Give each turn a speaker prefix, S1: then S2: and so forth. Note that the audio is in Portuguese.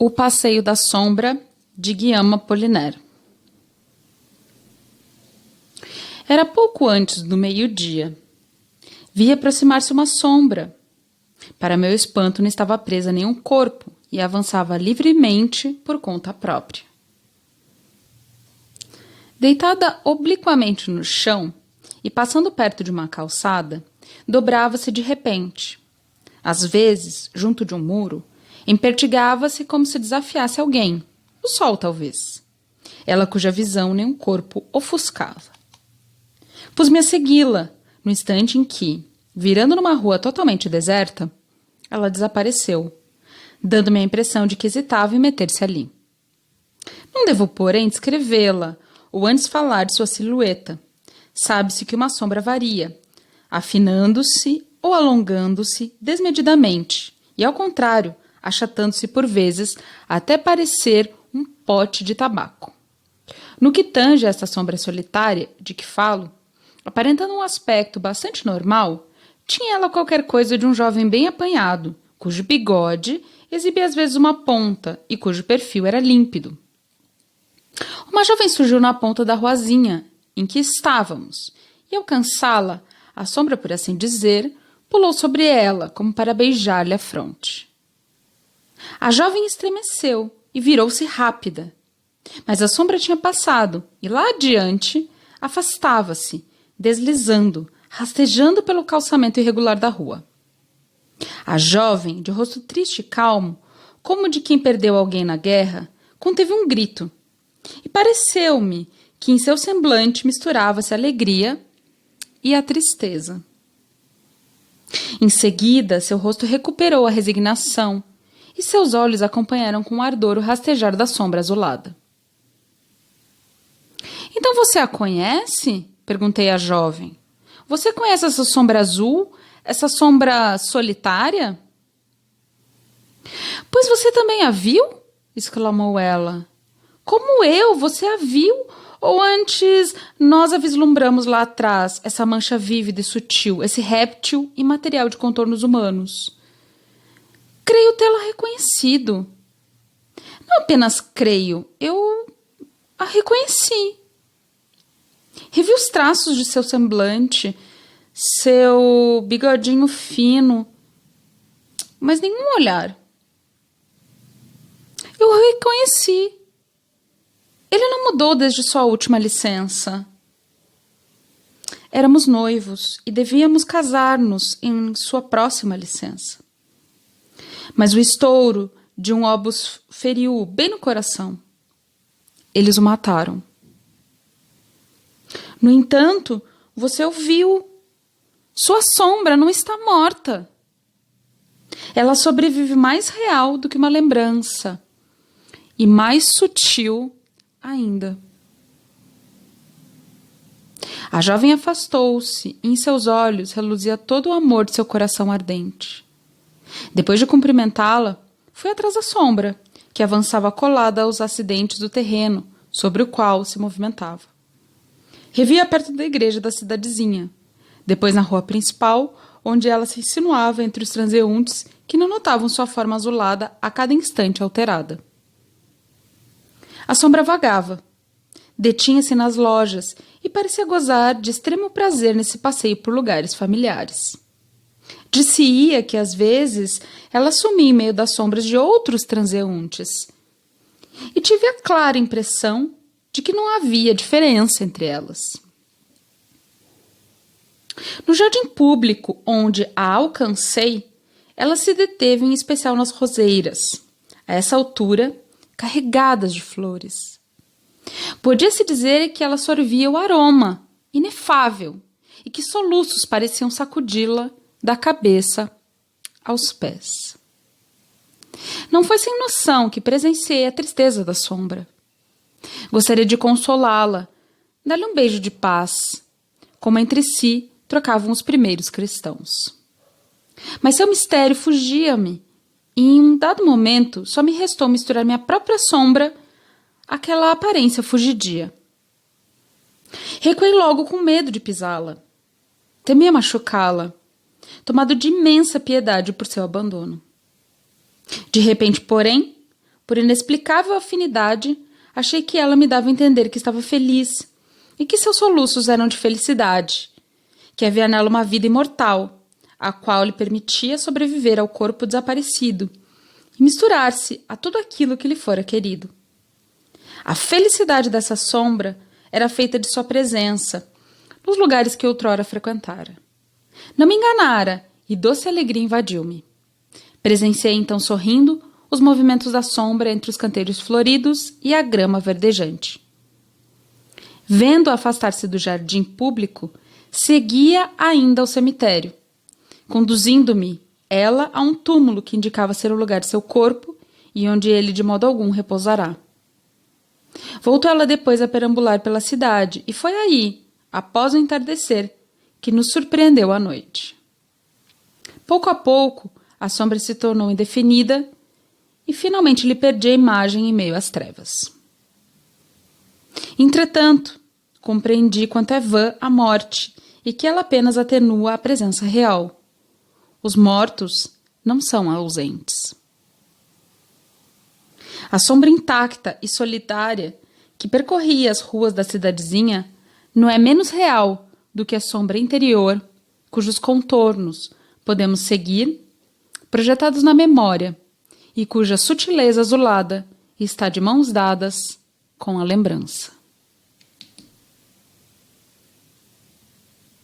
S1: O Passeio da Sombra, de Guillaume Apollinaire. Era pouco antes do meio-dia. Vi aproximar-se uma sombra. Para meu espanto, não estava presa a nenhum corpo e avançava livremente por conta própria. Deitada obliquamente no chão e passando perto de uma calçada, dobrava-se de repente. Às vezes, junto de um muro, empertigava-se como se desafiasse alguém, o sol talvez, ela cuja visão nenhum corpo ofuscava. Pus-me a segui-la, no instante em que, virando numa rua totalmente deserta, ela desapareceu, dando-me a impressão de que hesitava em meter-se ali. Não devo, porém, descrevê-la, ou antes falar de sua silhueta. Sabe-se que uma sombra varia, afinando-se ou alongando-se desmedidamente, e, ao contrário, achatando-se por vezes até parecer um pote de tabaco. No que tange a esta sombra solitária de que falo, aparentando um aspecto bastante normal, tinha ela qualquer coisa de um jovem bem apanhado, cujo bigode exibia às vezes uma ponta e cujo perfil era límpido. Uma jovem surgiu na ponta da ruazinha em que estávamos, e ao alcançá-la, a sombra, por assim dizer, pulou sobre ela como para beijar-lhe a fronte. A jovem estremeceu e virou-se rápida. Mas a sombra tinha passado e lá adiante afastava-se, deslizando, rastejando pelo calçamento irregular da rua. A jovem, de rosto triste e calmo, como de quem perdeu alguém na guerra, conteve um grito. E pareceu-me que em seu semblante misturava-se a alegria e a tristeza. Em seguida, seu rosto recuperou a resignação e seus olhos acompanharam com ardor o rastejar da sombra azulada. — Então você a conhece? Perguntei à jovem. — Você conhece essa sombra azul? Essa sombra solitária? — Pois você também a viu? Exclamou ela. — Como eu? Você a viu? Ou antes nós a vislumbramos lá atrás, essa mancha vívida e sutil, esse réptil imaterial de contornos humanos? Creio tê-la reconhecido. Não apenas creio, eu a reconheci. Revi os traços de seu semblante, seu bigodinho fino, mas nenhum olhar. Eu o reconheci. Ele não mudou desde sua última licença. Éramos noivos e devíamos casar-nos em sua próxima licença. Mas o estouro de um obus feriu-o bem no coração. Eles o mataram. No entanto, você o viu. Sua sombra não está morta. Ela sobrevive mais real do que uma lembrança e mais sutil ainda. A jovem afastou-se e em seus olhos reluzia todo o amor de seu coração ardente. Depois de cumprimentá-la, fui atrás da sombra, que avançava colada aos acidentes do terreno sobre o qual se movimentava. Revi-a perto da igreja da cidadezinha, depois na rua principal, onde ela se insinuava entre os transeuntes que não notavam sua forma azulada a cada instante alterada. A sombra vagava, detinha-se nas lojas e parecia gozar de extremo prazer nesse passeio por lugares familiares. Disse-ia que, às vezes, ela sumia em meio das sombras de outros transeuntes. E tive a clara impressão de que não havia diferença entre elas. No jardim público, onde a alcancei, ela se deteve em especial nas roseiras, a essa altura, carregadas de flores. Podia-se dizer que ela sorvia o aroma, inefável, e que soluços pareciam sacudi-la da cabeça aos pés. Não foi sem noção que presenciei a tristeza da sombra. Gostaria de consolá-la, dar-lhe um beijo de paz, como entre si trocavam os primeiros cristãos. Mas seu mistério fugia-me, e em um dado momento só me restou misturar minha própria sombra àquela aparência fugidia. Recuei logo com medo de pisá-la. Temia machucá-la, tomado de imensa piedade por seu abandono. De repente, porém, por inexplicável afinidade, achei que ela me dava a entender que estava feliz e que seus soluços eram de felicidade, que havia nela uma vida imortal, a qual lhe permitia sobreviver ao corpo desaparecido e misturar-se a tudo aquilo que lhe fora querido. A felicidade dessa sombra era feita de sua presença, nos lugares que outrora frequentara. Não me enganara, e doce alegria invadiu-me. Presenciei então sorrindo os movimentos da sombra entre os canteiros floridos e a grama verdejante. Vendo-a afastar-se do jardim público, seguia ainda ao cemitério, conduzindo-me ela a um túmulo que indicava ser o lugar de seu corpo e onde ele de modo algum repousará. Voltou ela depois a perambular pela cidade, e foi aí, após o entardecer, que nos surpreendeu a noite. Pouco a pouco, a sombra se tornou indefinida e finalmente lhe perdi a imagem em meio às trevas. Entretanto, compreendi quanto é vã a morte e que ela apenas atenua a presença real. Os mortos não são ausentes. A sombra intacta e solitária que percorria as ruas da cidadezinha não é menos real do que a sombra interior, cujos contornos podemos seguir, projetados na memória, e cuja sutileza azulada está de mãos dadas com a lembrança.